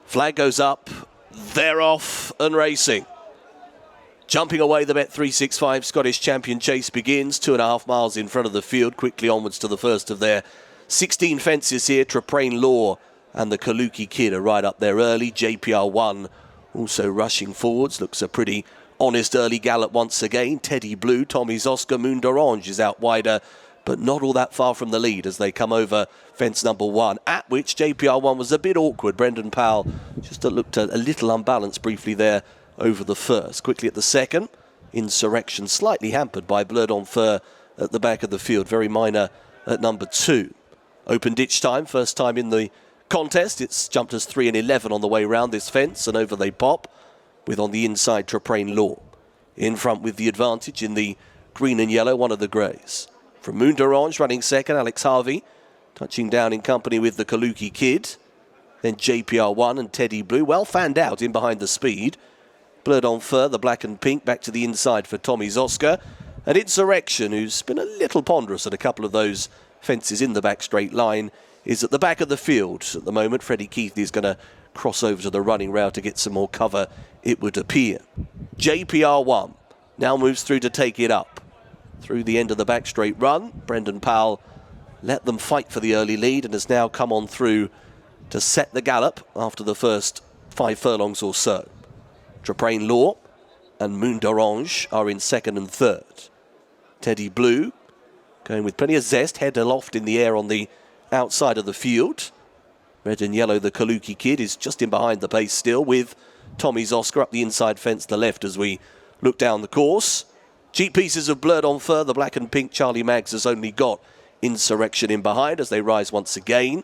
Flag goes up. They're off and racing. Jumping away, the Bet365 Scottish Champion chase begins. 2.5 miles in front of the field. Quickly onwards to the first of their 16 fences here. Traprain Law and the Kaluki Kid are right up there early. JPR One also rushing forwards. Looks a pretty honest early gallop once again. Teddy Blue, Tommy's Oscar, Moon d'Orange is out wider, but not all that far from the lead as they come over fence number 1, at which JPR One was a bit awkward. Brendan Powell just looked a little unbalanced briefly there over the first. Quickly at the second, Insurrection slightly hampered by Blurred on Fur at the back of the field. Very minor at number 2. Open ditch time, first time in the contest. It's jumped as 3 and 11 on the way round this fence, and over they pop, with on the inside Traprain Law. In front with the advantage in the green and yellow, one of the greys. From Moon d'Orange running second, Alex Harvey touching down in company with the Kaluki Kid. Then JPR One and Teddy Blue, well fanned out in behind the speed. Blurred on Fur, the black and pink, back to the inside for Tommy's Oscar. And Insurrection, who's been a little ponderous at a couple of those fences in the back straight line, is at the back of the field at the moment. Freddie Keithley is going to cross over to the running route to get some more cover, it would appear. JPR One now moves through to take it up. Through the end of the back straight run, Brendan Powell let them fight for the early lead and has now come on through to set the gallop after the first 5 furlongs or so. Traprain Law and Moon d'Orange are in second and third. Teddy Blue going with plenty of zest, head aloft in the air on the outside of the field. Red and yellow, the Kaluki Kid is just in behind the pace still, with Tommy's Oscar up the inside fence to the left as we look down the course. Cheap pieces of Blurred on Fur, the black and pink. Charlie Maggs has only got Insurrection in behind as they rise once again.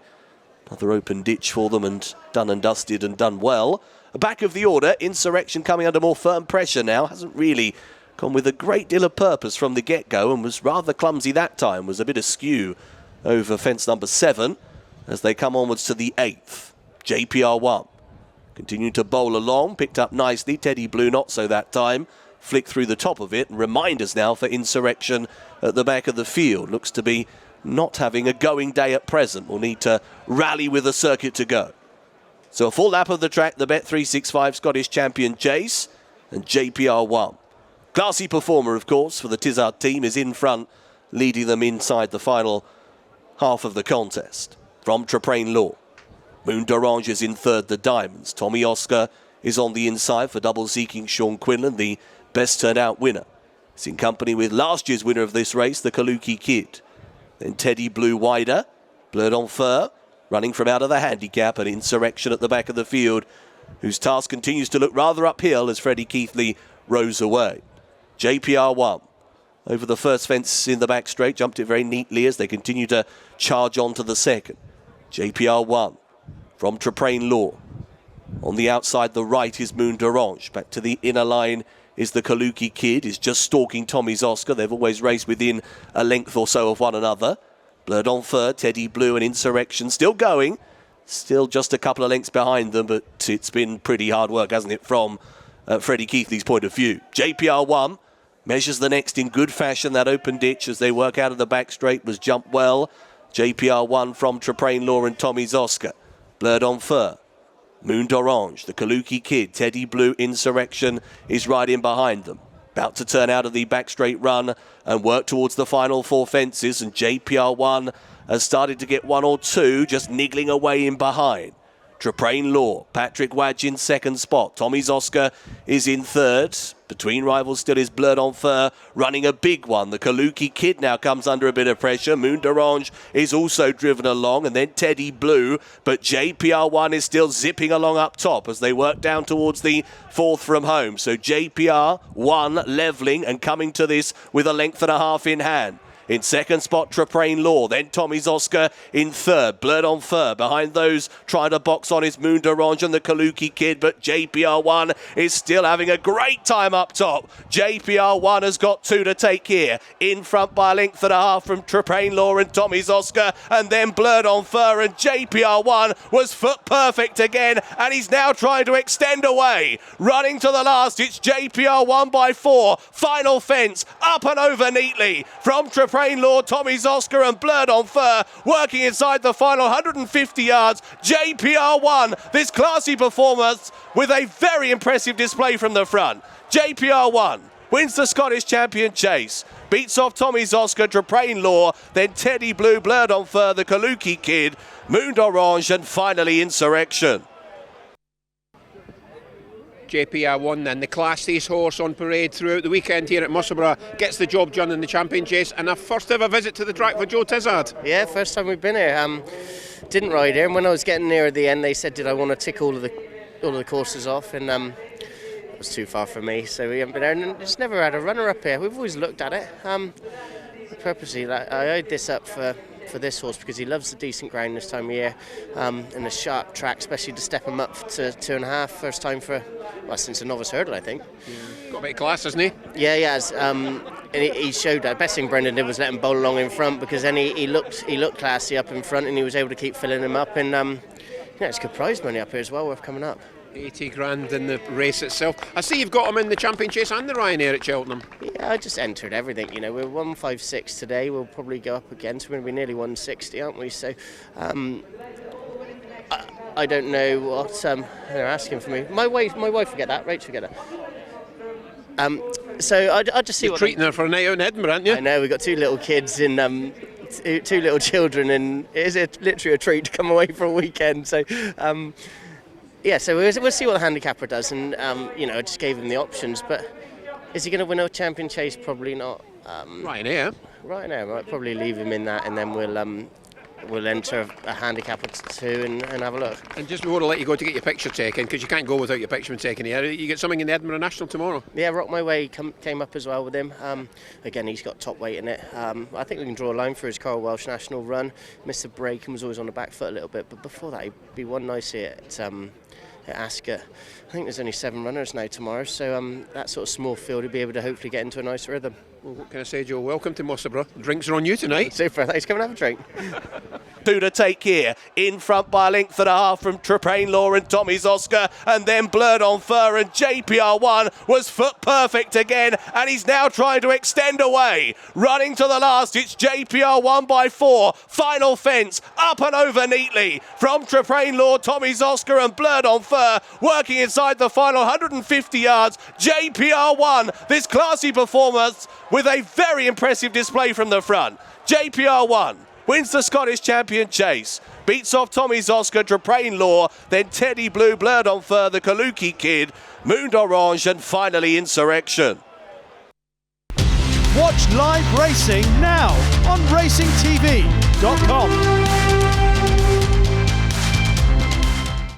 Another open ditch for them, and done and dusted and done well. Back of the order, Insurrection coming under more firm pressure now. Hasn't really gone with a great deal of purpose from the get-go and was rather clumsy that time. Was a bit askew over fence number 7 as they come onwards to the 8th. JPR One continuing to bowl along, picked up nicely. Teddy Blue not so that time. Flick through the top of it, and reminders now for Insurrection at the back of the field. Looks to be not having a going day at present. Will need to rally with the circuit to go. So a full lap of the track, the Bet365 Scottish Champion chase, and JPR One. Classy performer, of course, for the Tizzard team, is in front, leading them inside the final half of the contest. From Traprain Law, Moon d'Orange is in third, the Diamonds. Tommy Oscar is on the inside for double seeking Sean Quinlan, the best turned out winner. It's in company with last year's winner of this race, the Kaluki Kid. Then Teddy Blue wider, Blurred on Fur, running from out of the handicap, and Insurrection at the back of the field, whose task continues to look rather uphill as Freddie Keithley rows away. JPR One over the first fence in the back straight, jumped it very neatly as they continue to charge on to the second. JPR One from Traprain Law. On the outside, the right is Moon d'Orange. Back to the inner line is the Kaluki Kid, is just stalking Tommy's Oscar. They've always raced within a length or so of one another. Blurred on Fur, Teddy Blue and Insurrection still going. Still just a couple of lengths behind them, but it's been pretty hard work, hasn't it, from Freddie Keithley's point of view. JPR One measures the next in good fashion. That open ditch as they work out of the back straight was jumped well. JPR One from Traprain Law and Tommy's Oscar. Blurred on Fur, Moon d'Orange, the Kaluki Kid, Teddy Blue, Insurrection is right in behind them. About to turn out of the back straight run and work towards the final 4 fences, and JPR One has started to get 1 or 2, just niggling away in behind. Traprain Law, Patrick Wadge in second spot. Tommy's Oscar is in third. Between rivals still is Blurred on Fur, running a big one. The Kaluki Kid now comes under a bit of pressure. Moon d'Orange is also driven along, and then Teddy Blue. But JPR One is still zipping along up top as they work down towards the 4th from home. So JPR One levelling and coming to this with a length and a half in hand. In second spot, Traprain Law. Then Tommy's Oscar in third. Blurred on Fur. Behind those, trying to box on is Moon d'Orange and the Kaluki Kid. But JPR One is still having a great time up top. JPR One has got 2 to take here. In front by a length and a half from Traprain Law and Tommy's Oscar. And then Blurred on Fur, and JPR One was foot perfect again. And he's now trying to extend away. Running to the last, it's JPR One by 4. Final fence, up and over neatly from Traprain Traprain Law, Tommy's Oscar and Blurred on Fur, working inside the final 150 yards. JPR One, this classy performance with a very impressive display from the front. JPR One wins the Scottish Champion Chase, beats off Tommy's Oscar, Traprain Law, then Teddy Blue, Blurred on Fur, the Kaluki Kid, Moon Orange, and finally Insurrection. JPR One then, the classiest horse on parade throughout the weekend here at Musselburgh, gets the job done in the champion chase, and a first ever visit to the track for Joe Tizzard. Yeah, first time we've been here. Didn't ride here, and when I was getting near the end they said did I want to tick all of the courses off, and it was too far for me, so we haven't been there, and just never had a runner up here. We've always looked at it. Purposely, I eyed this up for this horse because he loves the decent ground this time of year, and a sharp track, especially to step him up to 2.5, first time since a novice hurdle, I think. Yeah. Got a bit of class, hasn't he? Yeah, he has. And he showed that. Best thing Brendan did was let him bowl along in front, because then he looked classy up in front, and he was able to keep filling him up, and it's good prize money up here as well, worth coming up. 80 grand in the race itself. I see you've got him in the champion chase and the Ryanair at Cheltenham. Yeah, I just entered everything. We're 156 today. We'll probably go up again, so we're going to be nearly 160, aren't we? So I don't know what they're asking for me. My wife will get that. Rachel will get that. So I just see You're what treating her for a night out in Edinburgh, aren't you? I know, we've got two little kids and two little children, and it is literally a treat to come away for a weekend. So. Yeah, so we'll see what the handicapper does, and I just gave him the options. But is he going to win a champion chase? Probably not. Ryanair. I might probably leave him in that, and then we'll enter a handicap or two and have a look. And just before I let you go to get your picture taken, because you can't go without your picture taken here, you get something in the Edinburgh National tomorrow? Yeah, Rock My Way came up as well with him. Again, he's got top weight in it. I think we can draw a line for his Carl Welsh National run. Missed a break and was always on the back foot a little bit, but before that he'd be one nice here at Ascot. I think there's only 7 runners now tomorrow, so that sort of small field will be able to hopefully get into a nice rhythm. Well, what can I say, Joe? Welcome to Musselburgh. Drinks are on you tonight. Super, thanks. Come and have a drink. Two to take here, in front by a length and a half from Traprain Law and Tommy's Oscar, and then Blurred on Fur, and JPR One was foot perfect again, and he's now trying to extend away. Running to the last, it's JPR One by 4. Final fence, up and over neatly from Traprain Law, Tommy's Oscar and Blurred on Fur, working inside the final 150 yards. JPR One, this classy performance with a very impressive display from the front. JPR One wins the Scottish Champion Chase, beats off Tommy's Oscar, Traprain Law, then Teddy Blue, Blurred on Fur, the Kaluki Kid, Moon Orange, and finally Insurrection. Watch live racing now on racingtv.com.